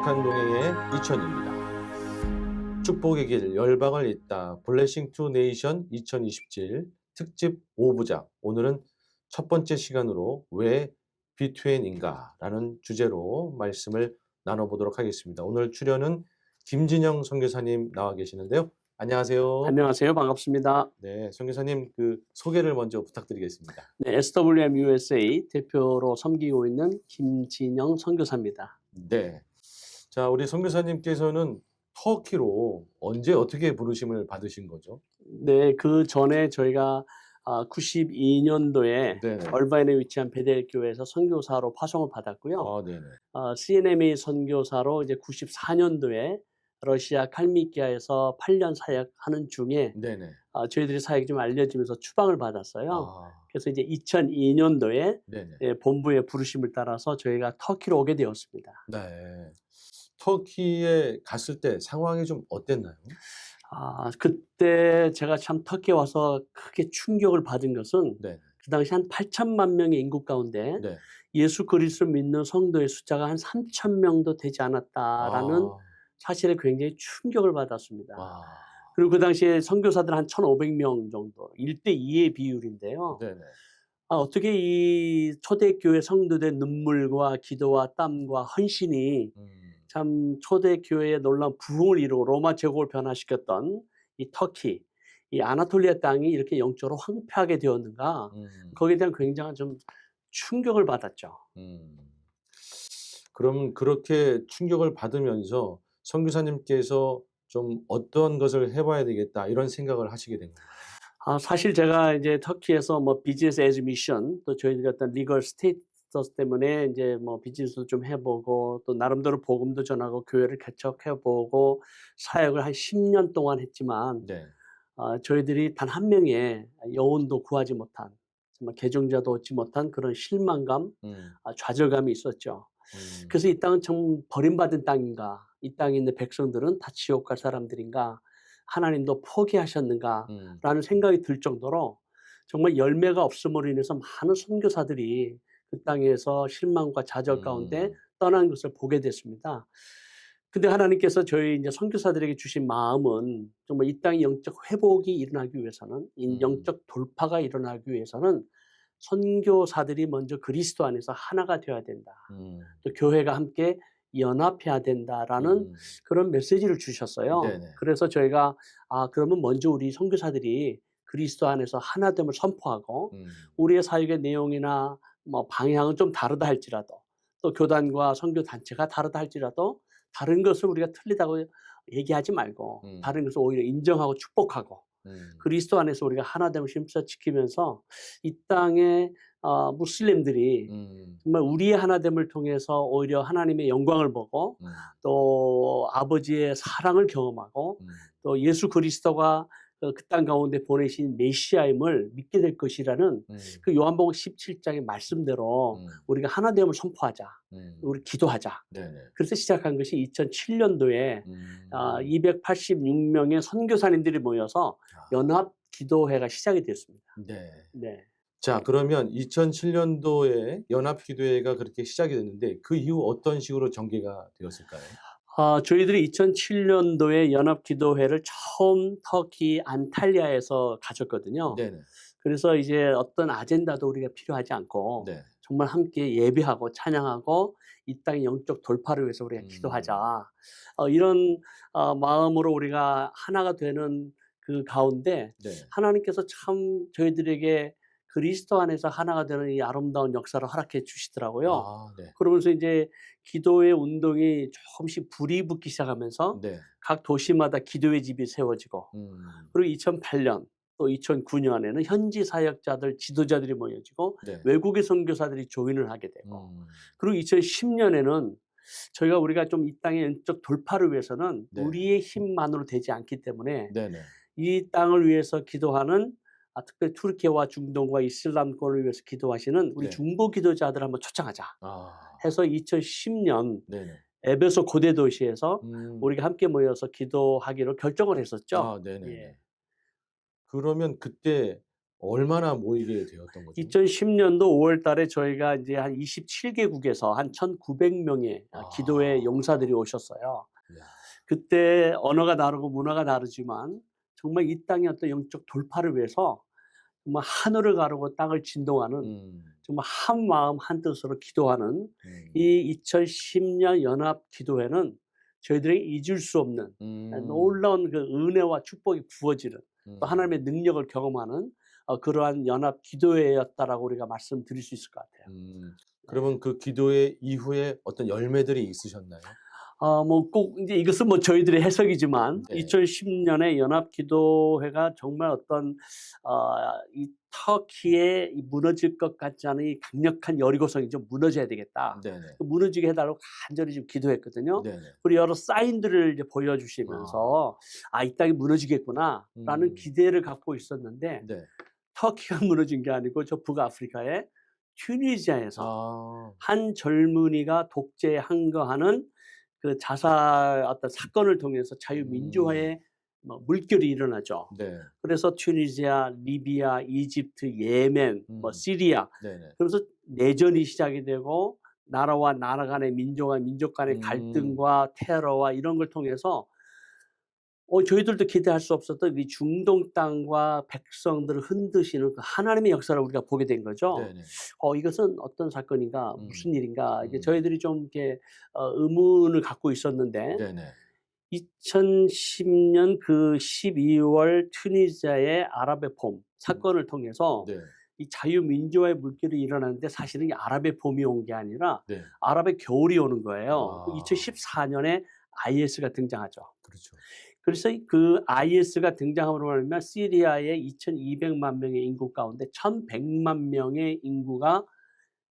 거룩한 동행의 이천입니다. 축복의 길 열방을 잇다 블레싱 투 네이션 2027 특집 5부작. 오늘은 첫 번째 시간으로 왜 비트웬인가 라는 주제로 말씀을 나눠보도록 하겠습니다. 오늘 출연은 김진영 선교사님 나와 계시는데요. 안녕하세요. 안녕하세요. 반갑습니다. 네, 선교사님 소개를 먼저 부탁드리겠습니다. 네, SWM USA 대표로 섬기고 있는 김진영 선교사입니다. 네. 자, 우리 선교사님께서는 터키로 언제 어떻게 부르심을 받으신 거죠? 네, 그 전에 저희가 92년도에 네네. 얼바인에 위치한 베델 교회에서 선교사로 파송을 받았고요. 아, 네네. CNMA 선교사로 이제 94년도에 러시아 칼미키아에서 8년 사역하는 중에 네네. 저희들이 사역이 좀 알려지면서 추방을 받았어요. 아, 그래서 이제 2002년도에 네네. 본부의 부르심을 따라서 저희가 터키로 오게 되었습니다. 네. 터키에 갔을 때 상황이 좀 어땠나요? 그때 제가 참 터키에 와서 크게 충격을 받은 것은 네. 그 당시 한 8천만 명의 인구 가운데 네. 예수 그리스도를 믿는 성도의 숫자가 한 3천 명도 되지 않았다라는 아, 사실에 굉장히 충격을 받았습니다. 와. 그리고 그 당시에 선교사들 한 1,500명 정도, 1대2의 비율인데요. 네네. 어떻게 이 초대교회 성도들의 눈물과 기도와 땀과 헌신이 음, 참 초대교회의 놀라운 부흥을 이루고 로마 제국을 변화시켰던 이 터키, 이 아나톨리아 땅이 이렇게 영적으로 황폐하게 되었는가, 음, 거기에 대한 굉장한 좀 충격을 받았죠. 음. 그럼 그렇게 충격을 받으면서 선교사님께서 좀 어떤 것을 해봐야 되겠다 이런 생각을 하시게 된 건가요? 사실 제가 이제 터키에서 뭐 비즈니스 에즈 미션, 또 저희들이 어떤 리걸 스테이터스 때문에 이제 뭐 비즈니스도 좀 해보고 또 나름대로 복음도 전하고 교회를 개척해보고 사역을 한 10년 동안 했지만 네. 저희들이 단 한 명의 여운도 구하지 못한, 정말 개종자도 얻지 못한 그런 실망감, 음, 좌절감이 있었죠. 그래서 이 땅은 정 버림받은 땅인가, 이 땅에 있는 백성들은 다 지옥 갈 사람들인가, 하나님도 포기하셨는가 음, 라는 생각이 들 정도로 정말 열매가 없음으로 인해서 많은 선교사들이 그 땅에서 실망과 좌절 가운데 떠나는 것을 보게 됐습니다. 근데 하나님께서 저희 이제 선교사들에게 주신 마음은 정말 이 땅의 영적 회복이 일어나기 위해서는, 이 영적 돌파가 일어나기 위해서는 선교사들이 먼저 그리스도 안에서 하나가 되어야 된다. 음, 또 교회가 함께 연합해야 된다라는 음. 그런 메시지를 주셨어요. 네네. 그래서 저희가 그러면 먼저 우리 선교사들이 그리스도 안에서 하나됨을 선포하고 음, 우리의 사역의 내용이나 뭐 방향은 좀 다르다 할지라도, 또 교단과 선교 단체가 다르다 할지라도 다른 것을 우리가 틀리다고 얘기하지 말고 다른 것을 오히려 인정하고 축복하고 그리스도 안에서 우리가 하나됨을 힘써 지키면서 이 땅의 무슬림들이 정말 우리의 하나됨을 통해서 오히려 하나님의 영광을 보고 또 아버지의 사랑을 경험하고 또 예수 그리스도가 그 땅 가운데 보내신 메시아임을 믿게 될 것이라는 그 요한복음 17장의 말씀대로 우리가 하나됨을 선포하자. 우리 기도하자. 네네. 그래서 시작한 것이 2007년도에 286명의 선교사님들이 모여서 연합 기도회가 시작이 됐습니다. 네. 네. 자, 그러면 2007년도에 연합기도회가 그렇게 시작이 됐는데 그 이후 어떤 식으로 전개가 되었을까요? 저희들이 2007년도에 연합 기도회를 처음 터키 안탈리아에서 가졌거든요. 네네. 그래서 이제 어떤 아젠다도 우리가 필요하지 않고 네. 정말 함께 예배하고 찬양하고 이 땅의 영적 돌파를 위해서 우리가 기도하자. 이런 마음으로 우리가 하나가 되는 그 가운데 네. 하나님께서 참 저희들에게 그리스도 안에서 하나가 되는 이 아름다운 역사를 허락해 주시더라고요. 아, 네. 그러면서 이제 기도의 운동이 조금씩 불이 붙기 시작하면서 네. 각 도시마다 기도의 집이 세워지고, 그리고 2008년 또 2009년에는 현지 사역자들, 지도자들이 모여지고 네. 외국의 선교사들이 조인을 하게 되고, 그리고 2010년에는 우리가 좀 이 땅의 영적 돌파를 위해서는 네. 우리의 힘만으로 되지 않기 때문에 네네. 이 땅을 위해서 기도하는 특별히 투르키와 중동과 이슬람권을 위해서 기도하시는 우리 네. 중보 기도자들 한번 초청하자 해서 2010년 네네. 에베소 고대 도시에서 우리 우리가 함께 모여서 기도하기로 결정을 했었죠. 네네. 예. 그러면 그때 얼마나 모이게 되었던 거죠? 2010년도 5월 달에 저희가 이제 한 27개국에서 한 1,900명의 아. 기도회 용사들이 오셨어요. 이야. 그때 언어가 다르고 문화가 다르지만 정말 이 땅의 어떤 영적 돌파를 위해서 정말 하늘을 가르고 땅을 진동하는 정말 한 마음 한 뜻으로 기도하는 이 2010년 연합 기도회는 저희들이 잊을 수 없는 놀라운 그 은혜와 축복이 부어지는 또 하나님의 능력을 경험하는 그러한 연합 기도회였다라고 우리가 말씀드릴 수 있을 것 같아요. 그러면 그 기도회 이후에 어떤 열매들이 있으셨나요? 뭐 꼭 이제 이것은 뭐 저희들의 해석이지만 네. 2010년에 연합 기도회가 정말 어떤 이 터키의 이 무너질 것 같지 않은 이 강력한 여리고성이 좀 무너져야 되겠다. 네네. 무너지게 해달라고 간절히 좀 기도했거든요. 네네. 그리고 여러 사인들을 이제 보여주시면서 이 땅이 무너지겠구나라는 기대를 갖고 있었는데 네. 터키가 무너진 게 아니고 저 북아프리카의 튜니지아에서 아. 한 젊은이가 독재에 항거하는 그 자살 어떤 사건을 통해서 자유민주화의 뭐 물결이 일어나죠. 네. 그래서 튜니지아, 리비아, 이집트, 예멘, 뭐 시리아 네네. 그래서 내전이 시작이 되고 나라와 나라 간의 민족과 민족 간의 갈등과 테러와 이런 걸 통해서 저희들도 기대할 수 없었던 이 중동 땅과 백성들을 흔드시는 그 하나님의 역사를 우리가 보게 된 거죠. 네네. 이것은 어떤 사건인가, 무슨 일인가, 이게 음. 저희들이 좀 이렇게 의문을 갖고 있었는데, 네네. 2010년 그 12월 튜니지아의 아랍의 봄 사건을 통해서 네. 이 자유민주화의 물결이 일어나는데 사실은 이 아랍의 봄이 온 게 아니라 네. 아랍의 겨울이 오는 거예요. 아. 2014년에 IS가 등장하죠. 그렇죠. 그래서 그 IS가 등장함으로 말미암아 시리아의 2,200만 명의 인구 가운데 1,100만 명의 인구가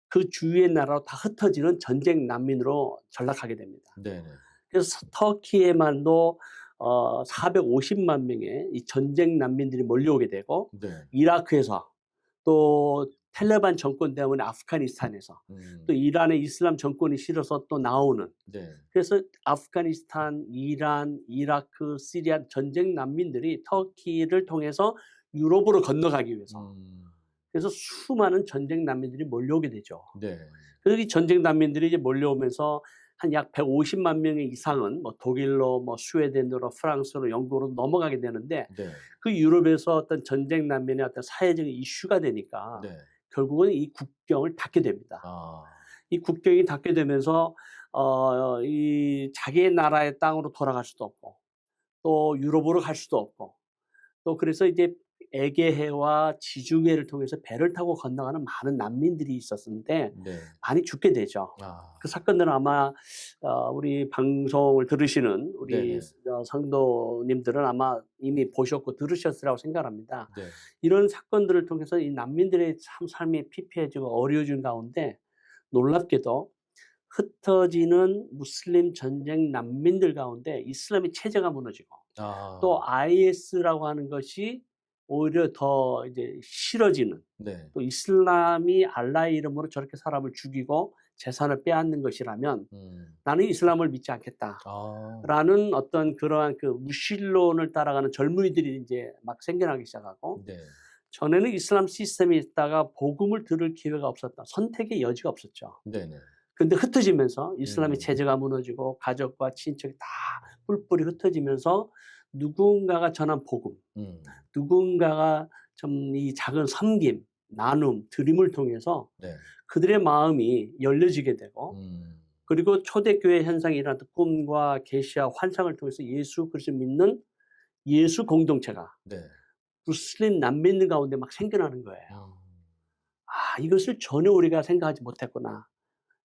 그 주위의 나라로 다 흩어지는 전쟁 난민으로 전락하게 됩니다. 네네. 그래서 터키에만도 450만 명의 이 전쟁 난민들이 몰려오게 되고 네. 이라크에서 또 텔레반 정권 때문에 아프가니스탄에서 또 이란의 이슬람 정권이 싫어서 또 나오는 네. 그래서 아프가니스탄, 이란, 이라크, 시리아 전쟁 난민들이 터키를 통해서 유럽으로 건너가기 위해서 그래서 수많은 전쟁 난민들이 몰려오게 되죠. 네. 그래서 이 전쟁 난민들이 이제 몰려오면서 한 약 150만 명 이상은 뭐 독일로, 뭐 스웨덴으로, 프랑스로, 영국으로 넘어가게 되는데 네. 그 유럽에서 어떤 전쟁 난민의 어떤 사회적인 이슈가 되니까 네. 결국은 이 국경을 닫게 됩니다. 이 국경이 닫게 되면서 이 자기의 나라의 땅으로 돌아갈 수도 없고 또 유럽으로 갈 수도 없고 또 그래서 이제 에게해와 지중해를 통해서 배를 타고 건너가는 많은 난민들이 있었는데 네. 많이 죽게 되죠. 그 사건들은 아마 우리 방송을 들으시는 우리 네네. 성도님들은 아마 이미 보셨고 들으셨으라고 생각합니다. 네. 이런 사건들을 통해서 이 난민들의 참 삶이 피폐해지고 어려워진 가운데 놀랍게도 흩어지는 무슬림 전쟁 난민들 가운데 이슬람의 체제가 무너지고 또 IS라고 하는 것이 오히려 더 이제 싫어지는 네. 또 이슬람이 알라의 이름으로 저렇게 사람을 죽이고 재산을 빼앗는 것이라면 나는 이슬람을 믿지 않겠다라는 어떤 그러한 그 무신론을 따라가는 젊은이들이 이제 막 생겨나기 시작하고 네. 전에는 이슬람 시스템이 있다가 복음을 들을 기회가 없었다. 선택의 여지가 없었죠. 네네. 근데 흩어지면서 이슬람의 체제가 무너지고 가족과 친척이 다 뿔뿔이 흩어지면서 누군가가 전한 복음, 누군가가 좀 이 작은 섬김, 나눔, 드림을 통해서 네. 그들의 마음이 열려지게 되고 그리고 초대교회 현상이 일어났던 꿈과 계시와 환상을 통해서 예수 그리스도를 믿는 예수 공동체가 네. 무슬림 난민들 가운데 막 생겨나는 거예요. 이것을 전혀 우리가 생각하지 못했구나.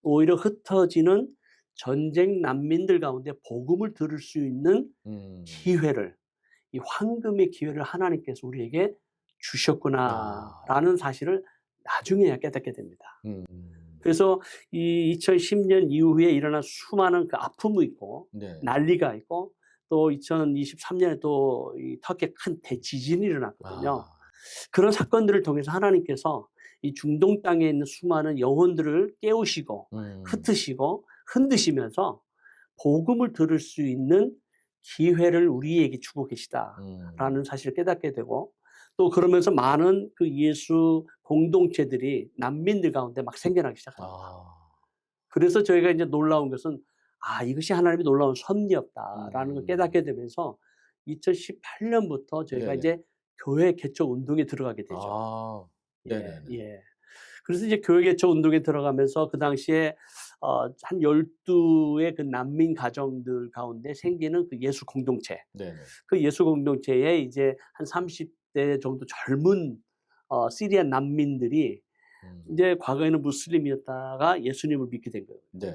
오히려 흩어지는 전쟁 난민들 가운데 복음을 들을 수 있는 기회를 이 황금의 기회를 하나님께서 우리에게 주셨구나라는 사실을 나중에야 깨닫게 됩니다. 그래서 이 2010년 이후에 일어난 수많은 그 아픔이 있고 네. 난리가 있고 또 2023년에 또 이 터키에 큰 대지진이 일어났거든요. 그런 사건들을 통해서 하나님께서 이 중동 땅에 있는 수많은 영혼들을 깨우시고 흩으시고 흔드시면서 복음을 들을 수 있는 기회를 우리에게 주고 계시다라는 사실을 깨닫게 되고 또 그러면서 많은 그 예수 공동체들이 난민들 가운데 막 생겨나기 시작합니다. 아. 그래서 저희가 이제 놀라운 것은 이것이 하나님의 놀라운 섭리였다라는 걸 깨닫게 되면서 2018년부터 저희가 네네. 이제 교회 개척 운동에 들어가게 되죠. 아. 예, 네네네. 예. 그래서 이제 교회 개척 운동에 들어가면서 그 당시에 한 12의 그 난민 가정들 가운데 생기는 그 예수 공동체. 네네. 그 예수 공동체에 이제 한 30대 정도 젊은 시리안 난민들이 음. 이제 과거에는 무슬림이었다가 예수님을 믿게 된 거예요. 네.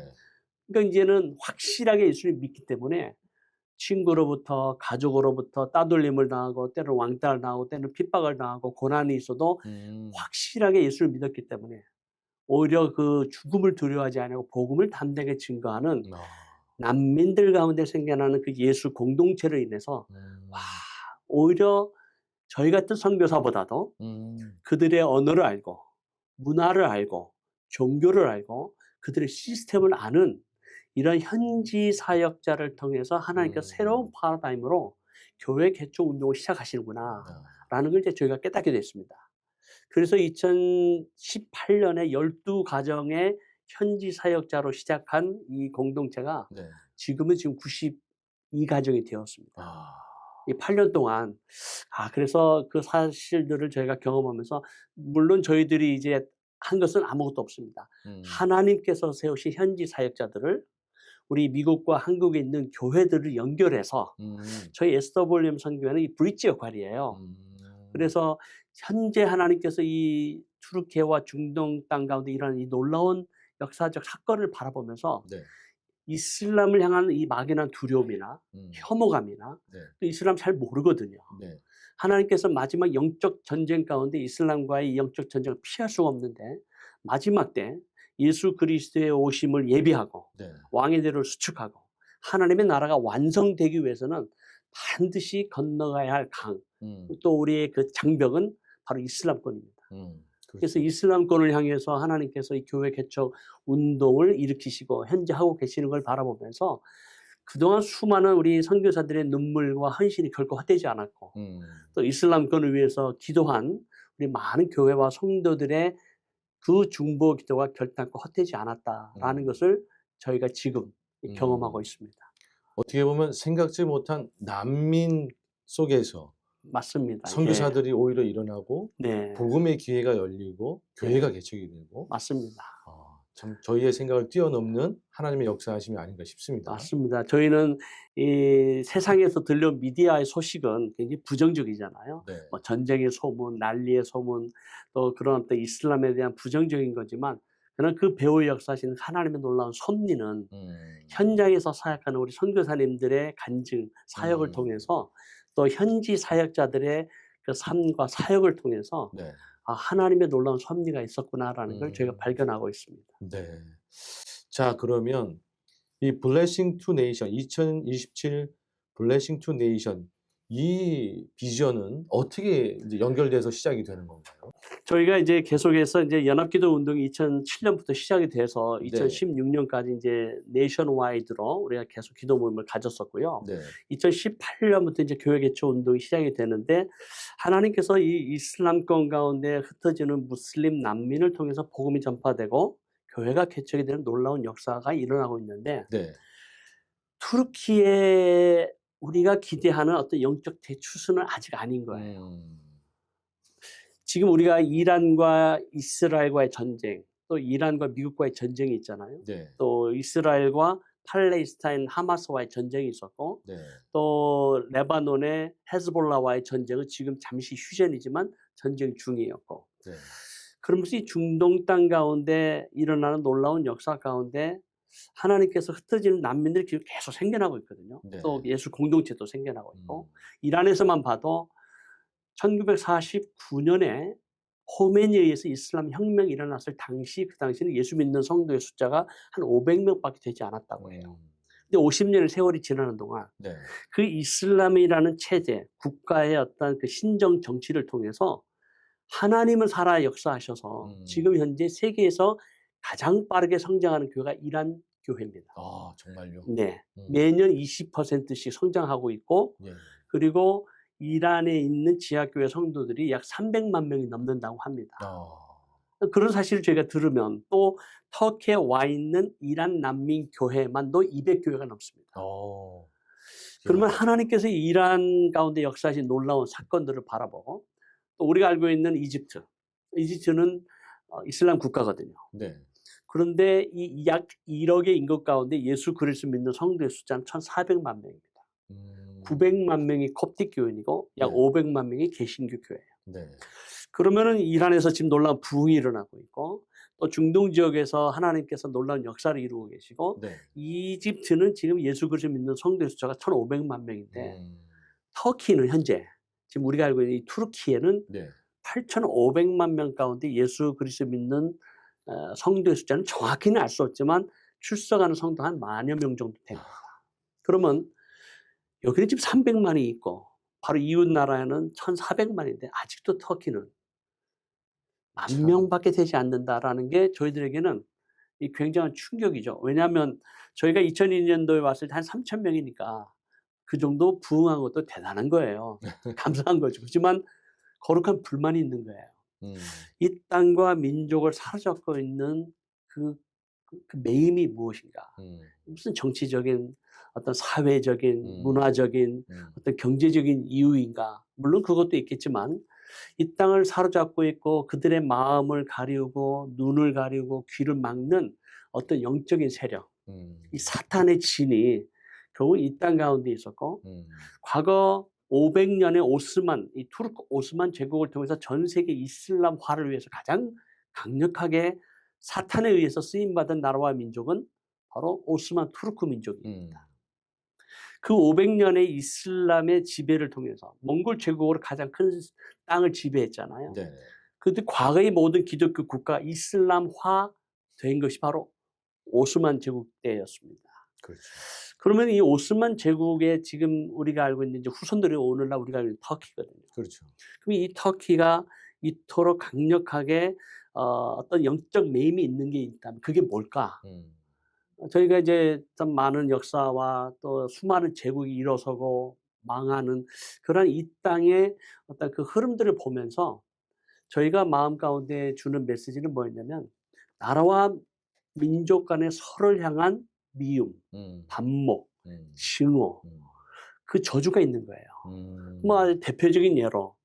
그러니까 이제는 확실하게 예수님을 믿기 때문에 친구로부터 가족으로부터 따돌림을 당하고 때로는 왕따를 당하고 때로는 핍박을 당하고 고난이 있어도 음. 확실하게 예수를 믿었기 때문에 오히려 그 죽음을 두려워하지 아니하고 복음을 담대하게 증거하는 아. 난민들 가운데 생겨나는 그 예수 공동체로 인해서 음. 오히려 저희 같은 선교사보다도 음. 그들의 언어를 알고 문화를 알고 종교를 알고 그들의 시스템을 아는 이런 현지 사역자를 통해서 하나님께서 새로운 파라다임으로 교회 개척 운동을 시작하시는구나 아. 라는 걸 이제 저희가 깨닫게 됐습니다. 그래서 2018년에 12가정의 현지 사역자로 시작한 이 공동체가 네. 지금은 92가정이 되었습니다. 아. 이 8년 동안 그래서 그 사실들을 저희가 경험하면서 물론 저희들이 이제 한 것은 아무것도 없습니다. 음. 하나님께서 세우신 현지 사역자들을 우리 미국과 한국에 있는 교회들을 연결해서 음. 저희 SWM 선교회는 이 브릿지 역할이에요. 그래서 현재 하나님께서 이 투르키예와 중동 땅 가운데 일어나는 이 놀라운 역사적 사건을 바라보면서 네. 이슬람을 향한 이 막연한 두려움이나 혐오감이나 네. 또 이슬람 잘 모르거든요. 네. 하나님께서 마지막 영적 전쟁 가운데 이슬람과의 이 영적 전쟁을 피할 수가 없는데 마지막 때 예수 그리스도의 오심을 예비하고 네. 왕의 대로를 수축하고 하나님의 나라가 완성되기 위해서는 반드시 건너가야 할 강, 또 우리의 그 장벽은 바로 이슬람권입니다. 그래서 그렇죠. 이슬람권을 향해서 하나님께서 이 교회 개척 운동을 일으키시고 현재 하고 계시는 걸 바라보면서 그동안 수많은 우리 선교사들의 눈물과 헌신이 결코 헛되지 않았고 또 이슬람권을 위해서 기도한 우리 많은 교회와 성도들의 그 중보 기도가 결단코 헛되지 않았다라는 것을 저희가 지금 경험하고 있습니다. 어떻게 보면 생각지 못한 난민 속에서 맞습니다. 예. 선교사들이 오히려 일어나고 네. 복음의 기회가 열리고 교회가 개척이 되고 맞습니다. 참 저희의 생각을 뛰어넘는 하나님의 역사하심이 아닌가 싶습니다. 맞습니다. 저희는 이 세상에서 들려온 미디어의 소식은 굉장히 부정적이잖아요. 네. 뭐 전쟁의 소문, 난리의 소문, 또 그런 또 이슬람에 대한 부정적인 거지만 그러나 그 배후에 역사하시는 하나님의 놀라운 섭리는 현장에서 사역하는 우리 선교사님들의 간증, 사역을 통해서 또 현지 사역자들의 그 삶과 사역을 통해서 네. 하나님의 놀라운 섭리가 있었구나라는 걸 저희가 발견하고 있습니다. 네. 자, 그러면 이 블레싱 투 네이션 2027 블레싱 투 네이션 이 비전은 어떻게 이제 연결돼서 시작이 되는 건가요? 저희가 이제 계속해서 이제 연합기도 운동이 2007년부터 시작이 돼서 네. 2016년까지 이제 내셔널와이드로 우리가 계속 기도 모임을 가졌었고요. 네. 2018년부터 이제 교회 개척 운동이 시작이 되는데 하나님께서 이 이슬람권 가운데 흩어지는 무슬림 난민을 통해서 복음이 전파되고 교회가 개척이 되는 놀라운 역사가 일어나고 있는데 네. 투르키에 우리가 기대하는 어떤 영적 대추수는 아직 아닌 거예요. 지금 우리가 이란과 이스라엘과의 전쟁, 또 이란과 미국과의 전쟁이 있잖아요. 네. 또 이스라엘과 팔레스타인 하마스와의 전쟁이 있었고 네. 또 레바논의 헤즈볼라와의 전쟁은 지금 잠시 휴전이지만 전쟁 중이었고 네. 그러면서 이 중동 땅 가운데 일어나는 놀라운 역사 가운데 하나님께서 흩어지는 난민들이 계속 생겨나고 있거든요. 네. 또 예수 공동체도 생겨나고 있고 이란에서만 봐도 1949년에 호메니에 의해서 이슬람 혁명이 일어났을 당시 그 당시는 예수 믿는 성도의 숫자가 한 500명밖에 되지 않았다고 해요. 근데 50년의 세월이 지나는 동안 네. 그 이슬람이라는 체제, 국가의 어떤 그 신정 정치를 통해서 하나님은 살아 역사하셔서 지금 현재 세계에서 가장 빠르게 성장하는 교회가 이란 교회입니다. 정말요? 네. 매년 20%씩 성장하고 있고 예. 그리고 이란에 있는 지하교회 성도들이 약 300만 명이 넘는다고 합니다. 아. 그런 사실을 저희가 들으면 또 터키에 와 있는 이란 난민 교회만도 200교회가 넘습니다. 어. 그러면 야. 하나님께서 이란 가운데 역사하신 놀라운 사건들을 바라보고 또 우리가 알고 있는 이집트. 이집트는 이슬람 국가거든요. 네. 그런데 이 약 1억의 인구 가운데 예수 그리스도 믿는 성도의 숫자는 1,400만 명입니다. 900만 명이 콥틱 교인이고 약 네. 500만 명이 개신교 교회예요. 네. 그러면은 이란에서 지금 놀라운 부흥이 일어나고 있고 또 중동 지역에서 하나님께서 놀라운 역사를 이루고 계시고 네. 이집트는 지금 예수 그리스도 믿는 성도의 숫자가 1,500만 명인데 음. 터키는 현재 지금 우리가 알고 있는 이 투르키에는 네. 8,500만 명 가운데 예수 그리스도 믿는 성도의 숫자는 정확히는 알 수 없지만 출석하는 성도 한 10,000여 명 정도 됩니다. 그러면 여기는 지금 300만이 있고 바로 이웃 나라에는 1,400만인데 아직도 터키는 참. 10,000명밖에 되지 않는다라는 게 저희들에게는 이 굉장한 충격이죠. 왜냐하면 저희가 2002년도에 왔을 때 한 3,000명이니까 그 정도 부흥한 것도 대단한 거예요. 감사한 거죠. 그렇지만 거룩한 불만이 있는 거예요. 음. 이 땅과 민족을 사로잡고 있는 그 매임이 무엇인가? 무슨 정치적인 어떤 사회적인 문화적인 어떤 경제적인 이유인가? 물론 그것도 있겠지만 이 땅을 사로잡고 있고 그들의 마음을 가리우고 눈을 가리우고 귀를 막는 어떤 영적인 세력, 이 사탄의 진이 결국 이 땅 가운데 있었고 과거 500년의 오스만, 이 투르크 오스만 제국을 통해서 전 세계 이슬람화를 위해서 가장 강력하게 사탄에 의해서 쓰임받은 나라와 민족은 바로 오스만 투르크 민족입니다. 그 500년의 이슬람의 지배를 통해서 몽골 제국으로 가장 큰 땅을 지배했잖아요. 네. 그런데 과거의 모든 기독교 국가 이슬람화 된 것이 바로 오스만 제국 때였습니다. 그렇죠. 그러면 이 오스만 제국의 지금 우리가 알고 있는 이제 후손들이 오늘날 우리가 알고 있는 터키거든요. 그렇죠. 그럼 이 터키가 이토록 강력하게 어떤 영적 매임이 있는 게 있다면 그게 뭘까? 저희가 이제 참 많은 역사와 또 수많은 제국이 일어서고 망하는 그런 이 땅의 어떤 그 흐름들을 보면서 저희가 마음 가운데 주는 메시지는 뭐였냐면 나라와 민족 간의 서로를 향한 미움, 반목, 증오, 그 저주가 있는 거예요. 뭐 대표적인 예로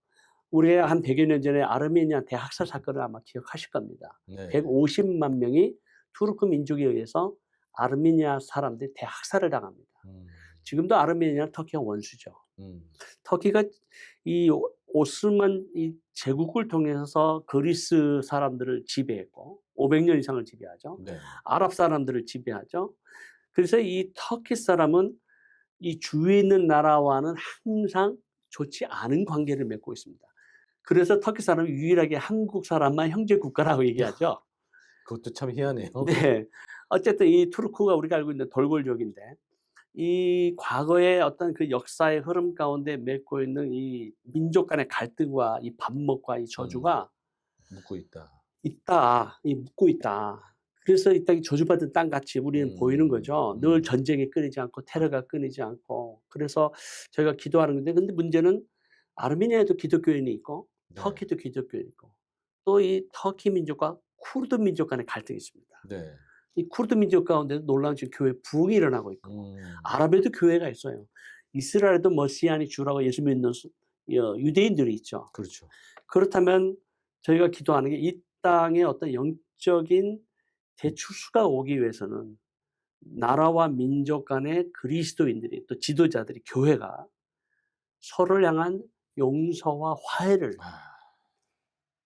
우리가 한 100여 년 전에 아르메니아 대학살 사건을 아마 기억하실 겁니다. 네. 150만 명이 투르크 민족에 의해서 아르메니아 사람들이 대학살을 당합니다. 지금도 아르메니아는 터키와 원수죠. 터키가 이 오스만 이 제국을 통해서 그리스 사람들을 지배했고 500년 이상을 지배하죠. 네. 아랍 사람들을 지배하죠. 그래서 이 터키 사람은 이 주위에 있는 나라와는 항상 좋지 않은 관계를 맺고 있습니다. 그래서 터키 사람은 유일하게 한국 사람만 형제 국가라고 얘기하죠. 그것도 참 희한해요. 네. 어쨌든 이 투르크가 우리가 알고 있는 돌골족인데 이 과거의 어떤 그 역사의 흐름 가운데 맺고 있는 이 민족 간의 갈등과 이 반목과 이 저주가 묻고 있다. 이 묻고 있다. 그래서 이 땅이 저주받은 땅같이 우리는 보이는 거죠. 늘 전쟁이 끊이지 않고 테러가 끊이지 않고. 그래서 저희가 기도하는 건데 근데 문제는 아르메니아에도 기독교인이 있고 네. 터키도 기독교인이 있고 또 이 터키 민족과 쿠르드 민족 간의 갈등이 있습니다. 네. 이 쿠르드 민족 가운데도 놀라운 지금 교회 부흥이 일어나고 있고 아랍에도 교회가 있어요. 이스라엘에도 머시아니 주라고 예수 믿는 유대인들이 있죠. 그렇죠. 그렇다면 저희가 기도하는 게 이 땅에 어떤 영적인 대추수가 오기 위해서는 나라와 민족 간의 그리스도인들이 또 지도자들이 교회가 서로를 향한 용서와 화해를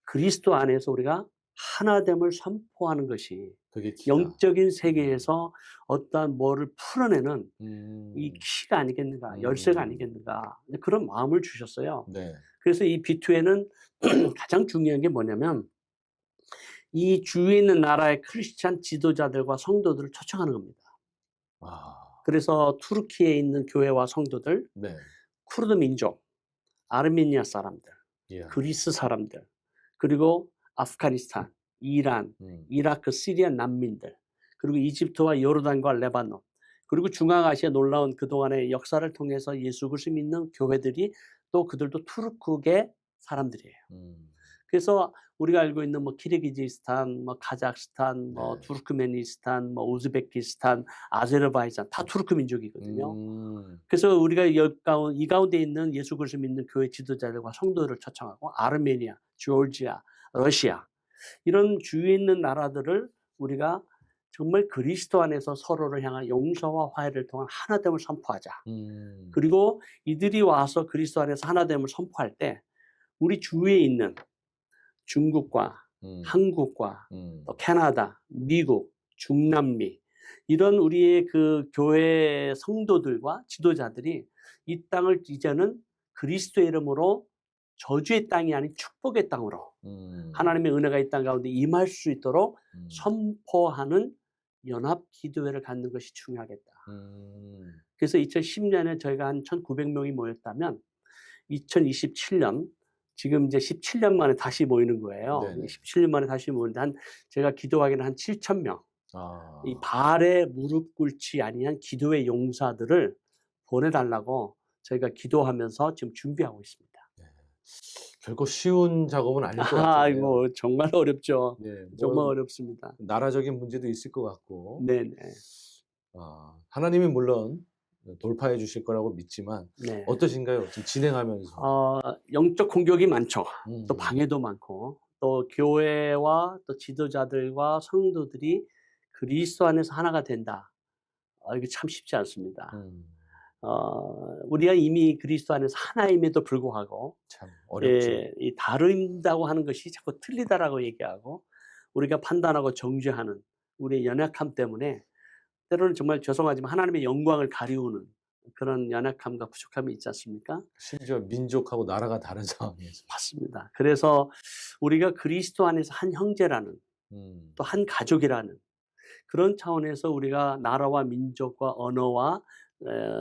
그리스도 안에서 우리가 하나됨을 선포하는 것이 그게 키다. 영적인 세계에서 어떠한 뭐를 풀어내는 이 키가 아니겠는가, 열쇠가 아니겠는가 그런 마음을 주셨어요. 네. 그래서 이 B2에는 가장 중요한 게 뭐냐면 이 주위에 있는 나라의 크리스찬 지도자들과 성도들을 초청하는 겁니다. 그래서 투르키에 있는 교회와 성도들, 네. 쿠르드 민족, 아르메니아 사람들, 그리스 사람들, 그리고 아프가니스탄, 이란, 이라크, 시리아 난민들, 그리고 이집트와 요르단과 레바논, 그리고 중앙아시아 놀라운 그동안의 역사를 통해서 예수 그리스도 믿는 교회들이 또 그들도 투르크계 사람들이에요. 음. 그래서 우리가 알고 있는 뭐 키르기즈스탄, 뭐 카자흐스탄, 뭐 네. 투르크메니스탄, 뭐 우즈베키스탄, 아제르바이잔 다 투르크 민족이거든요. 음. 그래서 우리가 이 가운데 있는 예수 그리스도 믿는 교회 지도자들과 성도들을 초청하고 아르메니아, 조지아, 러시아 이런 주위에 있는 나라들을 우리가 정말 그리스도 안에서 서로를 향한 용서와 화해를 통한 하나됨을 선포하자. 음. 그리고 이들이 와서 그리스도 안에서 하나됨을 선포할 때 우리 주위에 있는 중국과 음. 한국과 음. 또 캐나다, 미국, 중남미 이런 우리의 그 교회 성도들과 지도자들이 이 땅을 이제는 그리스도의 이름으로 저주의 땅이 아닌 축복의 땅으로 하나님의 은혜가 이 땅 가운데 임할 수 있도록 선포하는 연합 기도회를 갖는 것이 중요하겠다. 그래서 2010년에 저희가 한 1,900명이 모였다면 2027년 지금 이제 17년 만에 다시 모이는 거예요. 네네. 17년 만에 다시 모이는데 제가 기도하기는 한 7,000명. 아. 이 발에 무릎 꿇지 아니한 기도의 용사들을 보내달라고 저희가 기도하면서 지금 준비하고 있습니다. 네. 결코 쉬운 작업은 아닐 것 같아요. 아이고 정말 어렵죠. 네. 정말 뭐 어렵습니다. 나라적인 문제도 있을 것 같고. 네네. 아, 하나님이 물론 돌파해 주실 거라고 믿지만 네. 어떠신가요? 지금 진행하면서. 영적 공격이 많죠. 음. 또 방해도 많고 또 교회와 또 지도자들과 성도들이 그리스도 안에서 하나가 된다. 이게 참 쉽지 않습니다. 우리가 이미 그리스도 안에서 하나임에도 불구하고 참 어렵죠. 이 다른다고 하는 것이 자꾸 틀리다라고 얘기하고 우리가 판단하고 정죄하는 우리의 연약함 때문에 때로는 정말 죄송하지만 하나님의 영광을 가리우는 그런 연약함과 부족함이 있지 않습니까? 심지어 민족하고 나라가 다른 상황에서. 맞습니다. 그래서 우리가 그리스도 안에서 한 형제라는 또 한 가족이라는 그런 차원에서 우리가 나라와 민족과 언어와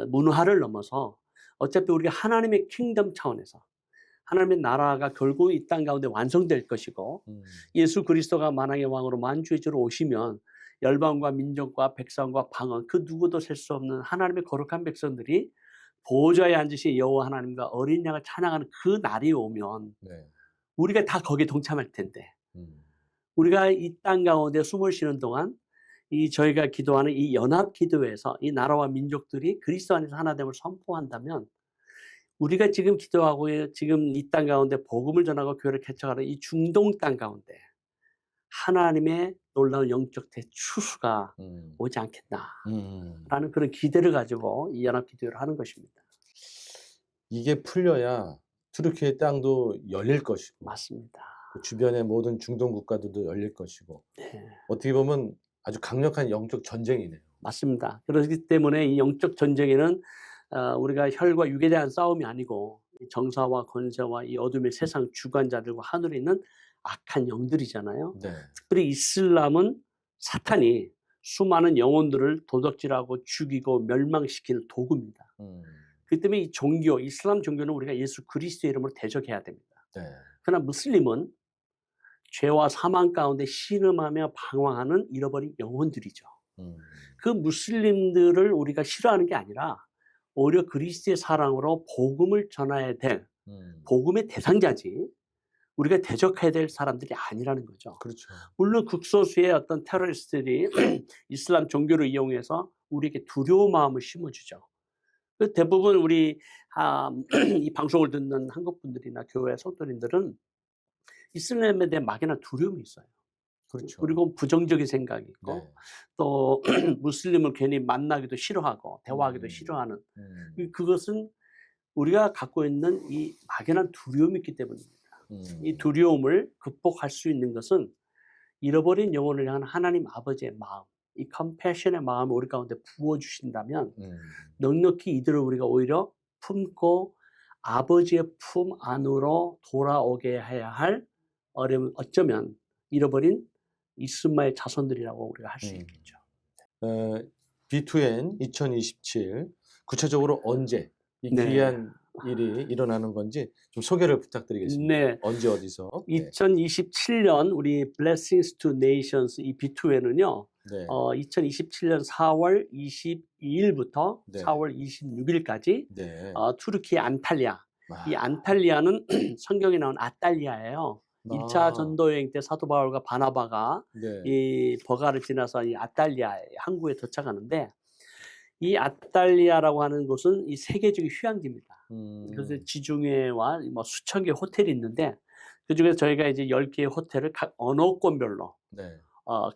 문화를 넘어서 어차피 우리가 하나님의 킹덤 차원에서 하나님의 나라가 결국 이 땅 가운데 완성될 것이고 예수 그리스도가 만왕의 왕으로 만주의 주로 오시면 열방과 민족과 백성과 방언 그 누구도 셀 수 없는 하나님의 거룩한 백성들이 보좌에 앉으신 여호와 하나님과 어린 양을 찬양하는 그 날이 오면 네. 우리가 다 거기에 동참할 텐데 우리가 이 땅 가운데 숨을 쉬는 동안 이 저희가 기도하는 이 연합 기도회에서 이 나라와 민족들이 그리스도 안에서 하나됨을 선포한다면 우리가 지금 기도하고 지금 이 땅 가운데 복음을 전하고 교회를 개척하는 이 중동 땅 가운데 하나님의 놀라운 영적 대추수가 오지 않겠나라는 그런 기대를 가지고 이 연합 기도회를 하는 것입니다. 이게 풀려야 투르키의 땅도 열릴 것이고 맞습니다. 그 주변의 모든 중동 국가들도 열릴 것이고 네. 어떻게 보면 아주 강력한 영적 전쟁이네요. 맞습니다. 그렇기 때문에 이 영적 전쟁에는 우리가 혈과 육에 대한 싸움이 아니고 정사와 권세와 이 어둠의 세상 주관자들과 하늘에 있는 악한 영들이잖아요. 네. 특별히 이슬람은 사탄이 수많은 영혼들을 도적질하고 죽이고 멸망시키는 도구입니다. 그렇기 때문에 이 종교, 이슬람 종교는 우리가 예수 그리스도의 이름으로 대적해야 됩니다. 네. 그러나 무슬림은 죄와 사망 가운데 신음하며 방황하는 잃어버린 영혼들이죠. 그 무슬림들을 우리가 싫어하는 게 아니라 오히려 그리스도의 사랑으로 복음을 전해야 될 복음의 대상자지 우리가 대적해야 될 사람들이 아니라는 거죠. 그렇죠. 물론 극소수의 어떤 테러리스트들이 이슬람 종교를 이용해서 우리에게 두려운 마음을 심어주죠. 대부분 우리 이 방송을 듣는 한국 분들이나 교회 성도님들은 이슬람에 대한 막연한 두려움이 있어요. 그렇죠. 그리고 부정적인 생각이 있고 네. 또 무슬림을 괜히 만나기도 싫어하고 대화하기도 싫어하는 그것은 우리가 갖고 있는 이 막연한 두려움이 있기 때문입니다. 이 두려움을 극복할 수 있는 것은 잃어버린 영혼을 향한 하나님 아버지의 마음, 이 컴패션의 마음을 우리 가운데 부어주신다면 넉넉히 이들을 우리가 오히려 품고 아버지의 품 안으로 돌아오게 해야 할 어쩌면 잃어버린 이스마엘 자손들이라고 우리가 할 수 있겠죠. B2N 2027 구체적으로 언제 이 귀한 일이 일어나는 건지 좀 소개를 부탁드리겠습니다. 네. 언제 어디서? 2027년 우리 Blessings to Nations 이 B2N은요. 네. 2027년 4월 22일부터 네. 4월 26일까지 네. 투르키 안탈리아 이 아. 안탈리아는 성경에 나온 아탈리아예요. 1차 아. 전도 여행 때 사도 바울과 바나바가 네. 이 버가를 지나서 이 아탈리아 항구에 도착하는데, 이 아탈리아라고 하는 곳은 이 세계적인 휴양지입니다. 그래서 음. 지중해와 뭐 수천 개의 호텔이 있는데, 그중에서 저희가 이제 10개의 호텔을 각 언어권별로 네.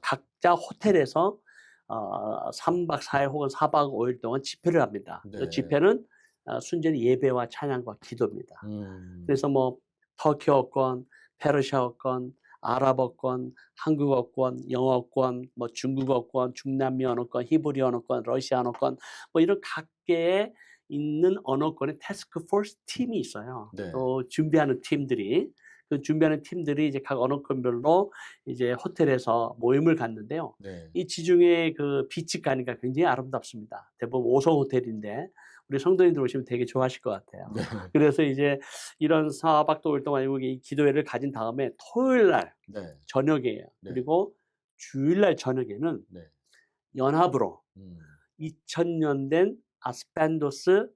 각자 호텔에서 3박 4일 혹은 4박 5일 동안 집회를 합니다. 그 네. 집회는 순전히 예배와 찬양과 기도입니다. 음. 그래서 뭐 터키어권, 페르시아어권, 아랍어권, 한국어권, 영어권, 뭐 중국어권, 중남미 언어권, 히브리 언어권, 러시아어권, 뭐 이런 각계에 있는 언어권의 태스크 포스 팀이 있어요. 네. 또 준비하는 팀들이, 그 준비하는 팀들이 이제 각 언어권별로 이제 호텔에서 모임을 갖는데요. 네. 이 지중해 그 비치 가니까 굉장히 아름답습니다. 대부분 5성 호텔인데 우리 성도님들 오시면 되게 좋아하실 것 같아요. 네. 그래서 이제 이런 4박 5일 동안 여기 기도회를 가진 다음에 토요일 날 네. 저녁이에요. 네. 그리고 주일 날 저녁에는 네. 연합으로 음. 2000년 된 아스펜도스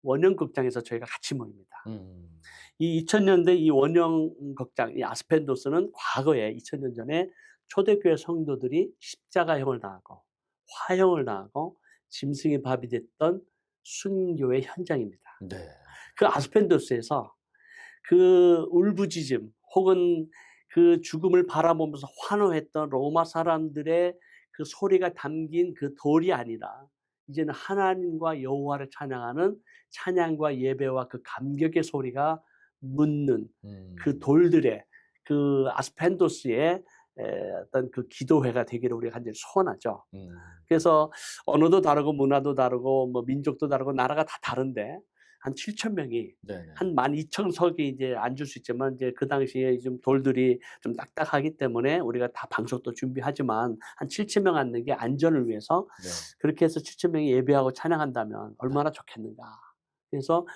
원형극장에서 저희가 같이 모입니다. 음. 이 2000년대 이 원형극장, 이 아스펜도스는 과거에 2000년 전에 초대교회 성도들이 십자가형을 당하고 화형을 당하고 짐승의 밥이 됐던 순교의 현장입니다. 네. 그 아스펜도스에서 그 울부짖음 혹은 그 죽음을 바라보면서 환호했던 로마 사람들의 그 소리가 담긴 그 돌이 아니라 이제는 하나님과 여호와를 찬양하는 찬양과 예배와 그 감격의 소리가 묻는 그 돌들의 그 아스펜도스의 어떤 그 기도회가 되기를 우리가 간절히 소원하죠. 그래서 언어도 다르고 문화도 다르고 뭐 민족도 다르고 나라가 다 다른데 한 7천 명이 네네. 한 12,000석이 이제 앉을 수 있지만 이제 그 당시에 좀 돌들이 좀 딱딱하기 때문에 우리가 다 방석도 준비하지만 한 7천 명 앉는 게 안전을 위해서 네. 그렇게 해서 7천 명이 예배하고 찬양한다면 얼마나 좋겠는가. 그래서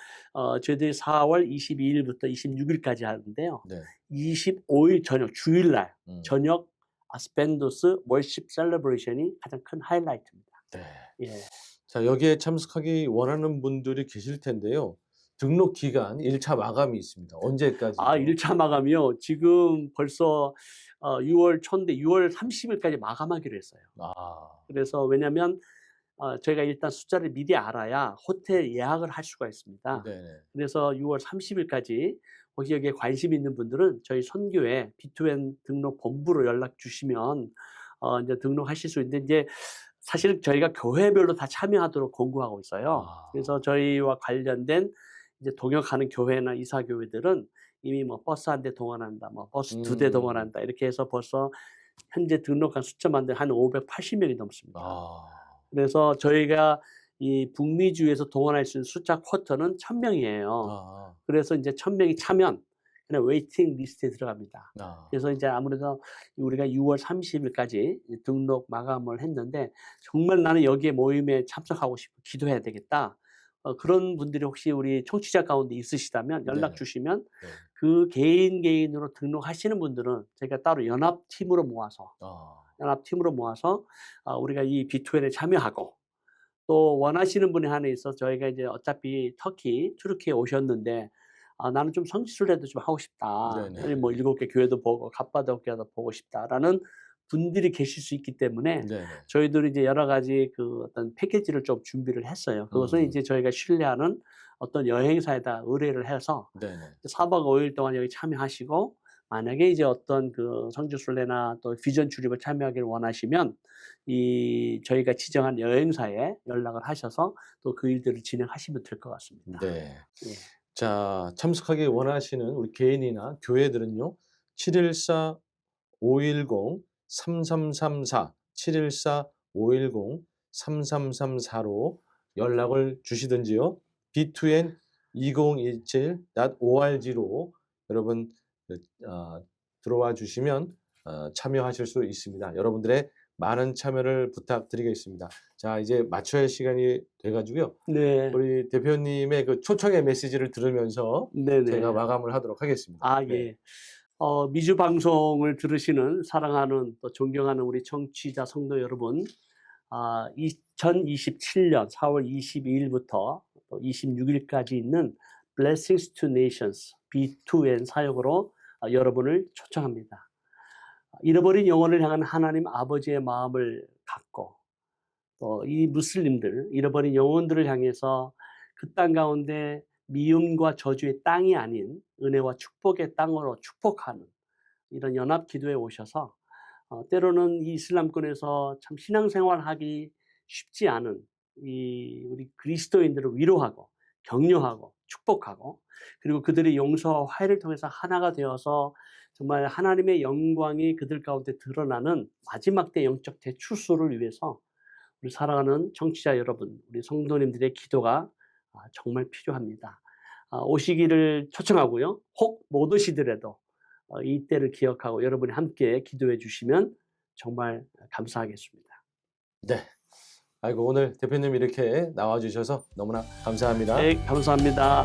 저희들이 4월 22일부터 26일까지 하는데요. 네. 25일 저녁 주일날 음. 저녁 아스펜도스 월십 셀러브레이션이 가장 큰 하이라이트입니다. 네. 예. 자, 여기에 참석하기 원하는 분들이 계실 텐데요. 등록 기간 1차 마감이 있습니다. 언제까지죠? 1차 마감이요. 지금 벌써 6월 초인데 6월 30일까지 마감하기로 했어요. 아. 그래서 왜냐면 저희가 일단 숫자를 미리 알아야 호텔 예약을 할 수가 있습니다. 네네. 그래서 6월 30일까지 혹시 여기에 관심 있는 분들은 저희 선교회 B2N 등록 본부로 연락 주시면 이제 등록하실 수 있는데, 이제 사실 저희가 교회별로 다 참여하도록 권고하고 있어요. 아. 그래서 저희와 관련된 이제 동역하는 교회나 이사교회들은 이미 뭐 버스 한 대 동원한다, 뭐 버스 2대 동원한다, 이렇게 해서 벌써 현재 등록한 숫자만 한 580명이 넘습니다. 아. 그래서 저희가 이 북미주에서 동원할 수 있는 숫자 쿼터는 1000명이에요. 아. 그래서 이제 1000명이 차면 그냥 웨이팅 리스트에 들어갑니다. 아. 그래서 이제 아무래도 우리가 6월 30일까지 등록 마감을 했는데, 정말 나는 여기에 모임에 참석하고 싶고 기도해야 되겠다. 그런 분들이 혹시 우리 청취자 가운데 있으시다면 연락 네. 주시면 네. 그 개인으로 등록하시는 분들은 저희가 따로 연합팀으로 모아서 우리가 이 B2N에 참여하고, 또 원하시는 분이 하나 있어서 저희가 이제 어차피 터키, 튀르키예 오셨는데 나는 좀 성지순례도 좀 하고 싶다. 네네. 뭐 7개 교회도 보고 갑바도키아도 보고 싶다라는 분들이 계실 수 있기 때문에 네네. 저희들이 이제 여러 가지 그 어떤 패키지를 좀 준비를 했어요. 그것은 이제 저희가 신뢰하는 어떤 여행사에다 의뢰를 해서 네네. 4박 5일 동안 여기 참여하시고, 만약에 이제 어떤 그 성지순례나 또 비전 출입을 참여하기를 원하시면 저희가 지정한 여행사에 연락을 하셔서 또 그 일들을 진행하시면 될 것 같습니다. 네. 예. 자, 참석하기 원하시는 우리 개인이나 교회들은요. 714-510-3334 714-510-3334로 연락을 주시든지요. b2n2017.org로 여러분 들어와 주시면 참여하실 수 있습니다. 여러분들의 많은 참여를 부탁드리겠습니다. 자, 이제 마쳐야 할 시간이 돼 가지고요. 네. 우리 대표님의 그 초청의 메시지를 들으면서 네네. 제가 마감을 하도록 하겠습니다. 네. 예. 미주 방송을 들으시는 사랑하는 또 존경하는 우리 청취자 성도 여러분, 2027년 4월 22일부터 또 26일까지 있는 Blessings to Nations B2N 사역으로 여러분을 초청합니다. 잃어버린 영혼을 향한 하나님 아버지의 마음을 갖고 또 이 무슬림들 잃어버린 영혼들을 향해서 그 땅 가운데 미움과 저주의 땅이 아닌 은혜와 축복의 땅으로 축복하는 이런 연합 기도에 오셔서 때로는 이 이슬람권에서 참 신앙생활하기 쉽지 않은 이 우리 그리스도인들을 위로하고 격려하고 축복하고 그리고 그들의 용서와 화해를 통해서 하나가 되어서 정말 하나님의 영광이 그들 가운데 드러나는 마지막 때 영적 대출소를 위해서 우리 사랑하는 청취자 여러분, 우리 성도님들의 기도가 정말 필요합니다. 오시기를 초청하고요. 혹 못 오시더라도 이때를 기억하고 여러분이 함께 기도해 주시면 정말 감사하겠습니다. 네. 아이고 오늘 대표님 이렇게 나와 주셔서 너무나 감사합니다. 네, 감사합니다.